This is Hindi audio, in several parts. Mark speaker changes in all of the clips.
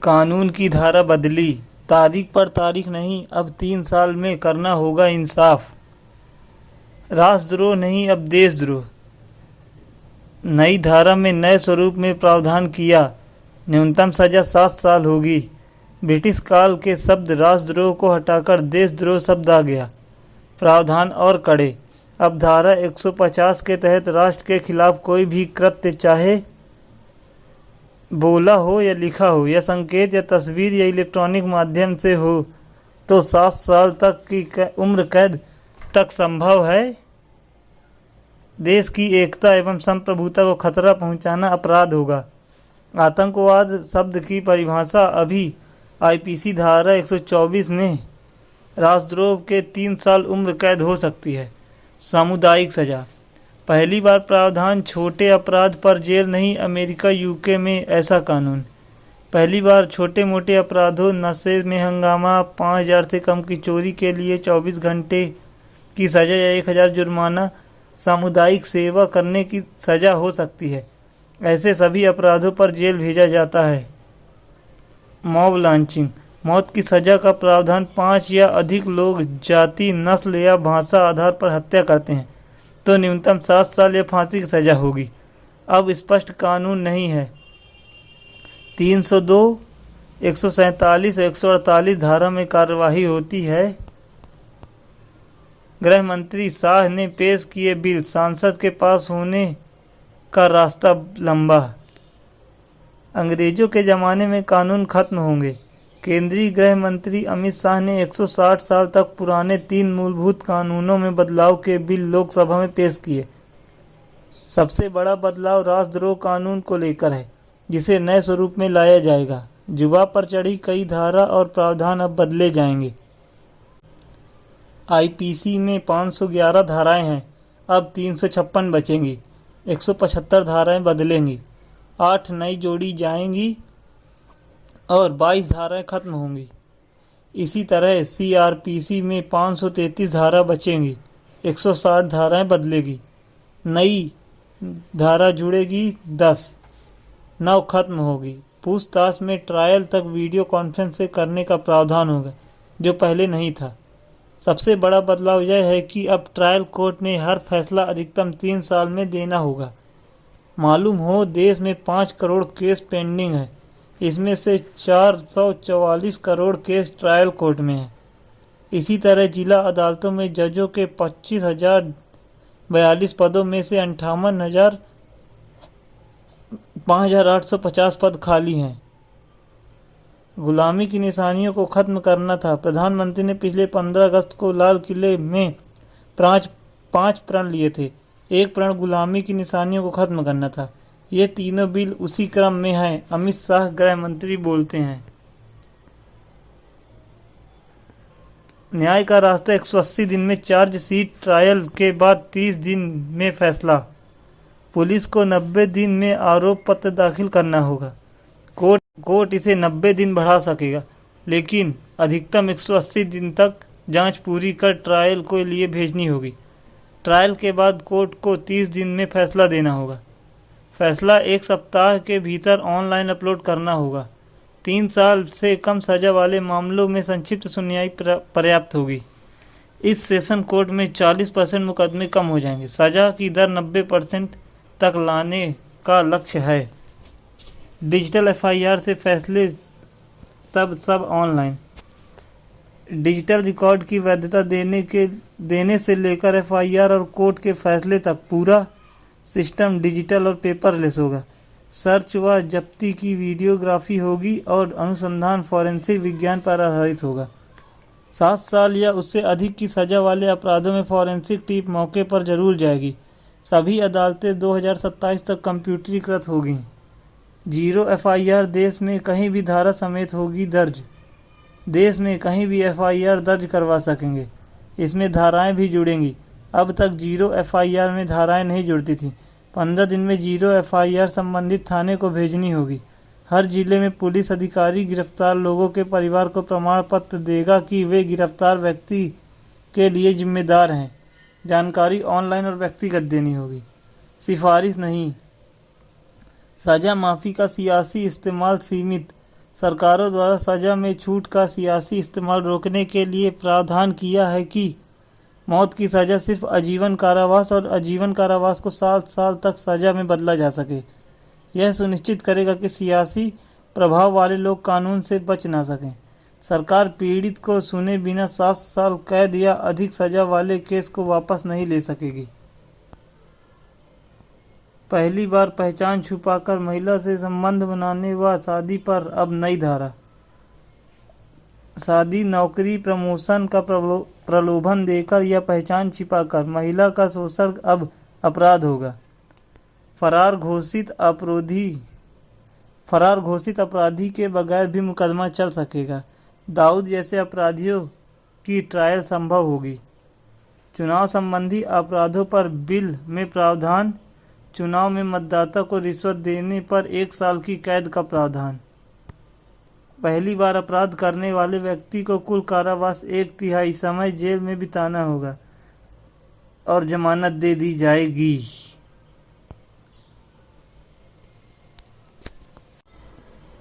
Speaker 1: कानून की धारा बदली, तारीख पर तारीख नहीं, अब 3 साल में करना होगा इंसाफ। राष्ट्रद्रोह नहीं, अब देशद्रोह। नई धारा में नए स्वरूप में प्रावधान किया, न्यूनतम सजा 7 साल होगी। ब्रिटिश काल के शब्द राष्ट्रद्रोह को हटाकर देशद्रोह शब्द आ गया। प्रावधान और कड़े, अब धारा 150 के तहत राष्ट्र के खिलाफ कोई भी कृत्य, चाहे बोला हो या लिखा हो, या संकेत या तस्वीर या इलेक्ट्रॉनिक माध्यम से हो, तो 7 साल तक की उम्र कैद तक संभव है। देश की एकता एवं संप्रभुता को खतरा पहुंचाना अपराध होगा। आतंकवाद शब्द की परिभाषा अभी आईपीसी धारा 124 में राष्ट्रद्रोह के 3 साल उम्र कैद हो सकती है। सामुदायिक सजा, पहली बार प्रावधान, छोटे अपराध पर जेल नहीं, अमेरिका यूके में ऐसा कानून। पहली बार छोटे मोटे अपराधों, नशे में हंगामा, 5000 से कम की चोरी के लिए 24 घंटे की सजा या 1000 जुर्माना, सामुदायिक सेवा करने की सजा हो सकती है। ऐसे सभी अपराधों पर जेल भेजा जाता है। मॉब लॉन्चिंग, मौत की सजा का प्रावधान, 5 या अधिक लोग जाति, नस्ल या भाषा आधार पर हत्या करते हैं तो न्यूनतम 7 साल या फांसी की सजा होगी। अब स्पष्ट कानून नहीं है। 302, 147 और 148 धारा में कार्यवाही होती है। गृह मंत्री शाह ने पेश किए बिल, सांसद के पास होने का रास्ता लंबा। अंग्रेजों के ज़माने में कानून खत्म होंगे। केंद्रीय गृह मंत्री अमित शाह ने 160 साल तक पुराने 3 मूलभूत कानूनों में बदलाव के बिल लोकसभा में पेश किए। सबसे बड़ा बदलाव राष्ट्रद्रोह कानून को लेकर है, जिसे नए स्वरूप में लाया जाएगा। जुबान पर चढ़ी कई धारा और प्रावधान अब बदले जाएंगे। आईपीसी में 511 धाराएं हैं, अब 356 बचेंगी। 175 धाराएं बदलेंगी, 8 नई जोड़ी जाएंगी और 22 धाराएं खत्म होंगी। इसी तरह सीआरपीसी में 533 धारा बचेंगी, 160 धाराएं बदलेगी, नई धारा जुड़ेगी 10, 9 खत्म होगी। पूछताछ में ट्रायल तक वीडियो कॉन्फ्रेंस से करने का प्रावधान होगा, जो पहले नहीं था। सबसे बड़ा बदलाव यह है कि अब ट्रायल कोर्ट में हर फैसला अधिकतम 3 साल में देना होगा। मालूम हो, देश में 5 करोड़ केस पेंडिंग है, इसमें से 444 करोड़ केस ट्रायल कोर्ट में है। इसी तरह जिला अदालतों में जजों के 25,042 पदों में से 58,850 पद खाली हैं। गुलामी की निशानियों को खत्म करना था। प्रधानमंत्री ने पिछले 15 अगस्त को लाल किले में 5 प्रण लिए थे। एक प्रण गुलामी की निशानियों को खत्म करना था। ये तीनों बिल उसी क्रम में हैं। अमित शाह गृह मंत्री बोलते हैं, न्याय का रास्ता 180 दिन में चार्जशीट, ट्रायल के बाद 30 दिन में फैसला। पुलिस को 90 दिन में आरोप पत्र दाखिल करना होगा। कोर्ट इसे 90 दिन बढ़ा सकेगा, लेकिन अधिकतम 180 दिन तक जांच पूरी कर ट्रायल के लिए भेजनी होगी। ट्रायल के बाद कोर्ट को 30 दिन में फैसला देना होगा। फैसला 1 सप्ताह के भीतर ऑनलाइन अपलोड करना होगा। 3 साल से कम सजा वाले मामलों में संक्षिप्त सुनवाई पर्याप्त होगी। इस सेशन कोर्ट में 40% मुकदमे कम हो जाएंगे। सजा की दर 90% तक लाने का लक्ष्य है। डिजिटल एफआईआर से फैसले, तब सब ऑनलाइन। डिजिटल रिकॉर्ड की वैधता देने से लेकर एफआईआर और कोर्ट के फैसले तक पूरा सिस्टम डिजिटल और पेपरलेस होगा। सर्च व जब्ती की वीडियोग्राफी होगी और अनुसंधान फॉरेंसिक विज्ञान पर आधारित होगा। 7 साल या उससे अधिक की सजा वाले अपराधों में फॉरेंसिक टीम मौके पर जरूर जाएगी। सभी अदालतें 2027 तक कंप्यूटरीकृत होगी। 0 एफआईआर देश में कहीं भी धारा समेत होगी दर्ज। देश में कहीं भी एफआईआर दर्ज करवा सकेंगे। इसमें धाराएं भी जुड़ेंगी। अब तक 0 एफआईआर में धाराएं नहीं जुड़ती थीं। 15 दिन में 0 एफआईआर संबंधित थाने को भेजनी होगी। हर जिले में पुलिस अधिकारी गिरफ्तार लोगों के परिवार को प्रमाण पत्र देगा कि वे गिरफ्तार व्यक्ति के लिए जिम्मेदार हैं। जानकारी ऑनलाइन और व्यक्तिगत देनी होगी। सिफारिश नहीं, सजा माफ़ी का सियासी इस्तेमाल सीमित। सरकारों द्वारा सजा में छूट का सियासी इस्तेमाल रोकने के लिए प्रावधान किया है कि मौत की सजा सिर्फ आजीवन कारावास और आजीवन कारावास को 7 साल तक सजा में बदला जा सके। यह सुनिश्चित करेगा कि सियासी प्रभाव वाले लोग कानून से बच ना सकें। सरकार पीड़ित को सुने बिना 7 साल कैद या अधिक सजा वाले केस को वापस नहीं ले सकेगी। पहली बार पहचान छुपाकर महिला से संबंध बनाने व शादी पर अब नई धारा। शादी, नौकरी, प्रमोशन का प्रलोभन देकर या पहचान छिपाकर महिला का शोषण अब अपराध होगा। फरार घोषित अपराधी के बगैर भी मुकदमा चल सकेगा। दाऊद जैसे अपराधियों की ट्रायल संभव होगी। चुनाव संबंधी अपराधों पर बिल में प्रावधान। चुनाव में मतदाता को रिश्वत देने पर 1 साल की कैद का प्रावधान। पहली बार अपराध करने वाले व्यक्ति को कुल कारावास 1/3 समय जेल में बिताना होगा और जमानत दे दी जाएगी।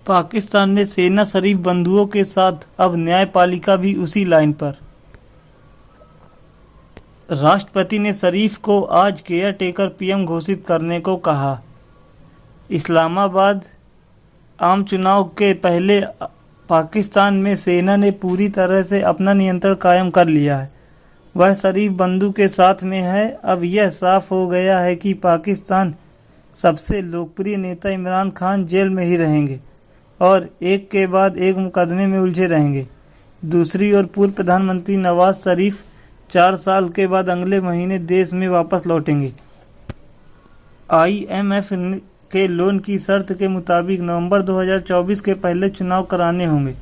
Speaker 1: पाकिस्तान में सेना शरीफ बंधुओं के साथ अब न्यायपालिका भी उसी लाइन पर। राष्ट्रपति ने शरीफ को आज केयर टेकर पीएम घोषित करने को कहा। इस्लामाबाद आम चुनाव के पहले पाकिस्तान में सेना ने पूरी तरह से अपना नियंत्रण कायम कर लिया है। वह शरीफ बंधु के साथ में है। अब यह साफ हो गया है कि पाकिस्तान सबसे लोकप्रिय नेता इमरान खान जेल में ही रहेंगे और एक के बाद एक मुकदमे में उलझे रहेंगे। दूसरी ओर पूर्व प्रधानमंत्री नवाज शरीफ 4 साल के बाद अगले महीने देश में वापस लौटेंगे। IMF के लोन की शर्त के मुताबिक नवंबर 2024 के पहले चुनाव कराने होंगे,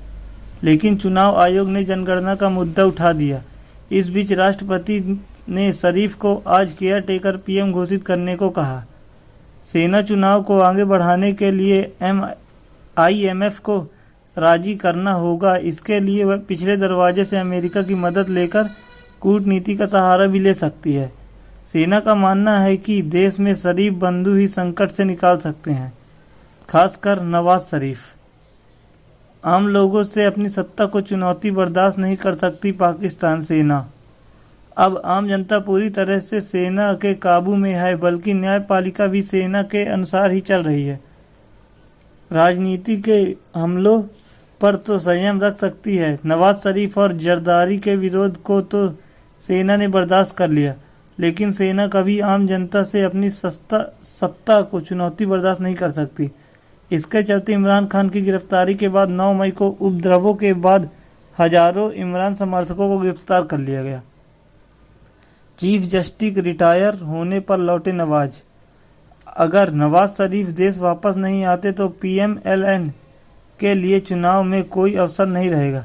Speaker 1: लेकिन चुनाव आयोग ने जनगणना का मुद्दा उठा दिया। इस बीच राष्ट्रपति ने शरीफ को आज केयर टेकर पीएम घोषित करने को कहा। सेना चुनाव को आगे बढ़ाने के लिए IMF को राजी करना होगा। इसके लिए वह पिछले दरवाजे से अमेरिका की मदद लेकर कूटनीति का सहारा भी ले सकती है। सेना का मानना है कि देश में शरीफ बंधु ही संकट से निकाल सकते हैं, खासकर नवाज शरीफ। आम लोगों से अपनी सत्ता को चुनौती बर्दाश्त नहीं कर सकती पाकिस्तान सेना। अब आम जनता पूरी तरह से सेना के काबू में है, बल्कि न्यायपालिका भी सेना के अनुसार ही चल रही है। राजनीति के हमलों पर तो संयम रख सकती है। नवाज शरीफ और जरदारी के विरोध को तो सेना ने बर्दाश्त कर लिया, लेकिन सेना कभी आम जनता से अपनी सत्ता को चुनौती बर्दाश्त नहीं कर सकती। इसके चलते इमरान खान की गिरफ्तारी के बाद 9 मई को उपद्रवों के बाद हजारों इमरान समर्थकों को गिरफ्तार कर लिया गया। चीफ जस्टिस रिटायर होने पर लौटे नवाज। अगर नवाज शरीफ देश वापस नहीं आते तो PMLN के लिए चुनाव में कोई अवसर नहीं रहेगा।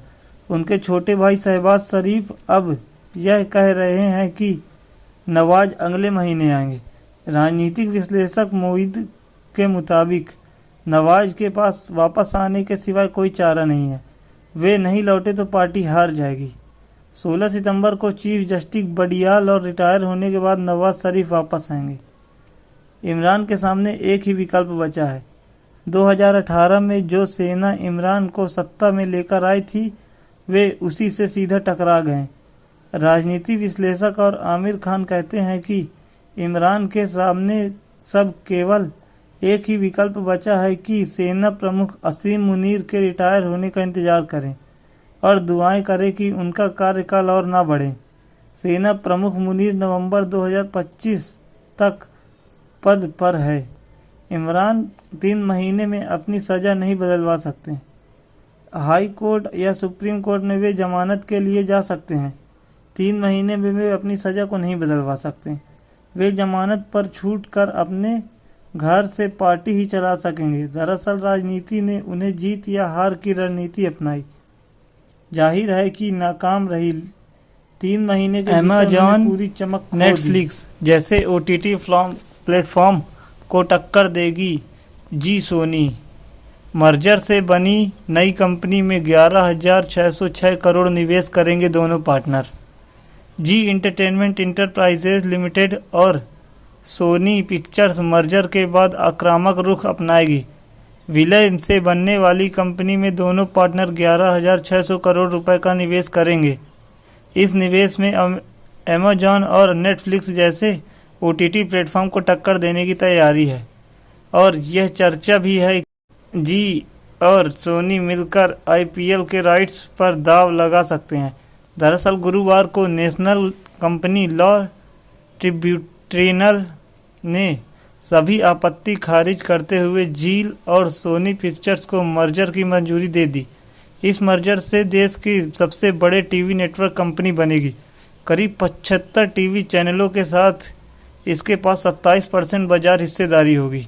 Speaker 1: उनके छोटे भाई शहबाज शरीफ अब यह कह रहे हैं कि नवाज अगले महीने आएंगे। राजनीतिक विश्लेषक मोहिद के मुताबिक नवाज के पास वापस आने के सिवाय कोई चारा नहीं है। वे नहीं लौटे तो पार्टी हार जाएगी। 16 सितंबर को चीफ जस्टिस बडियाल और रिटायर होने के बाद नवाज शरीफ वापस आएंगे। इमरान के सामने एक ही विकल्प बचा है। 2018 में जो सेना इमरान को सत्ता में लेकर आई थी, वे उसी से सीधा टकरा गए। राजनीति विश्लेषक और आमिर खान कहते हैं कि इमरान के सामने सब केवल एक ही विकल्प बचा है कि सेना प्रमुख असीम मुनीर के रिटायर होने का इंतजार करें और दुआएं करें कि उनका कार्यकाल और ना बढ़े। सेना प्रमुख मुनीर नवंबर 2025 तक पद पर है। इमरान 3 महीने में अपनी सज़ा नहीं बदलवा सकते। हाई कोर्ट या सुप्रीम कोर्ट में वे जमानत के लिए जा सकते हैं। 3 महीने में वे अपनी सज़ा को नहीं बदलवा सकते। वे जमानत पर छूट कर अपने घर से पार्टी ही चला सकेंगे। दरअसल राजनीति ने उन्हें जीत या हार की रणनीति अपनाई। जाहिर है कि नाकाम रही। 3 महीने के अमेज़न पूरी चमक नेटफ्लिक्स जैसे OTT प्लेटफॉर्म को टक्कर देगी जी सोनी। मर्जर से बनी नई कंपनी में 11,606 करोड़ निवेश करेंगे दोनों पार्टनर। जी एंटरटेनमेंट इंटरप्राइजेज लिमिटेड और सोनी पिक्चर्स मर्जर के बाद आक्रामक रुख अपनाएगी। विलय से बनने वाली कंपनी में दोनों पार्टनर 11,600 करोड़ रुपए का निवेश करेंगे। इस निवेश में अमेजॉन और नेटफ्लिक्स जैसे ओटीटी प्लेटफॉर्म को टक्कर देने की तैयारी है और यह चर्चा भी है कि जी और सोनी मिलकर आईपीएल के राइट्स पर दांव लगा सकते हैं। दरअसल गुरुवार को नेशनल कंपनी लॉ ट्रिब्यूनल ने सभी आपत्ति खारिज करते हुए झील और सोनी पिक्चर्स को मर्जर की मंजूरी दे दी। इस मर्जर से देश की सबसे बड़े टीवी नेटवर्क कंपनी बनेगी। करीब 75 टीवी चैनलों के साथ इसके पास 27% बाजार हिस्सेदारी होगी।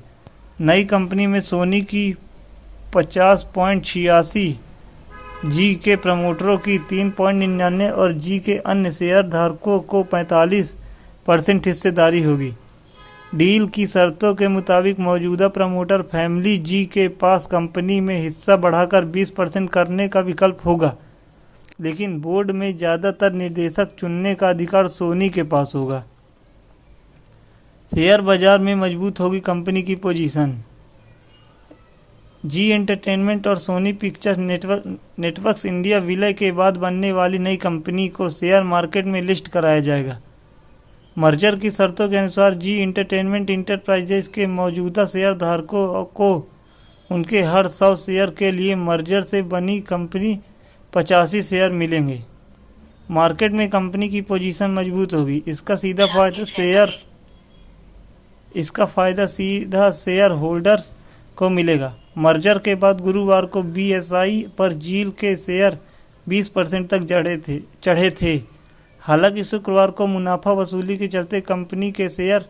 Speaker 1: नई कंपनी में सोनी की 50.86, जी के प्रमोटरों की 3.99 और जी के अन्य शेयर धारकों को 45% हिस्सेदारी होगी। डील की शर्तों के मुताबिक मौजूदा प्रमोटर फैमिली जी के पास कंपनी में हिस्सा बढ़ाकर 20% करने का विकल्प होगा, लेकिन बोर्ड में ज़्यादातर निर्देशक चुनने का अधिकार सोनी के पास होगा। शेयर बाजार में मजबूत होगी कंपनी की पोजीशन। जी एंटरटेनमेंट और सोनी पिक्चर्स नेटवर्क्स इंडिया विलय के बाद बनने वाली नई कंपनी को शेयर मार्केट में लिस्ट कराया जाएगा। मर्जर की शर्तों के अनुसार जी एंटरटेनमेंट इंटरप्राइजेज के मौजूदा शेयर धारकों को उनके हर 100 शेयर के लिए मर्जर से बनी कंपनी 85 शेयर मिलेंगे। मार्केट में कंपनी की पोजीशन मजबूत होगी। इसका फायदा सीधा शेयर होल्डर्स को मिलेगा। मर्जर के बाद गुरुवार को बीएसई पर झील के शेयर 20% तक चढ़े थे। हालांकि शुक्रवार को मुनाफा वसूली के चलते कंपनी के शेयर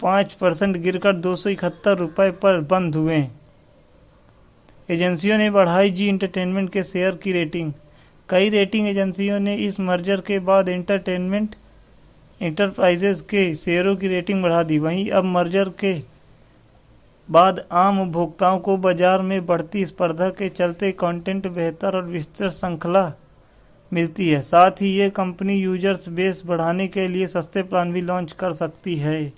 Speaker 1: 5% गिरकर 271 रुपये पर बंद हुए। एजेंसियों ने बढ़ाई जी एंटरटेनमेंट के शेयर की रेटिंग। कई रेटिंग एजेंसियों ने इस मर्जर के बाद एंटरटेनमेंट इंटरप्राइजेज के शेयरों की रेटिंग बढ़ा दी। वहीं अब मर्जर के बाद आम उपभोक्ताओं को बाजार में बढ़ती स्पर्धा के चलते कंटेंट बेहतर और विस्तृत श्रृंखला मिलती है। साथ ही ये कंपनी यूजर्स बेस बढ़ाने के लिए सस्ते प्लान भी लॉन्च कर सकती है।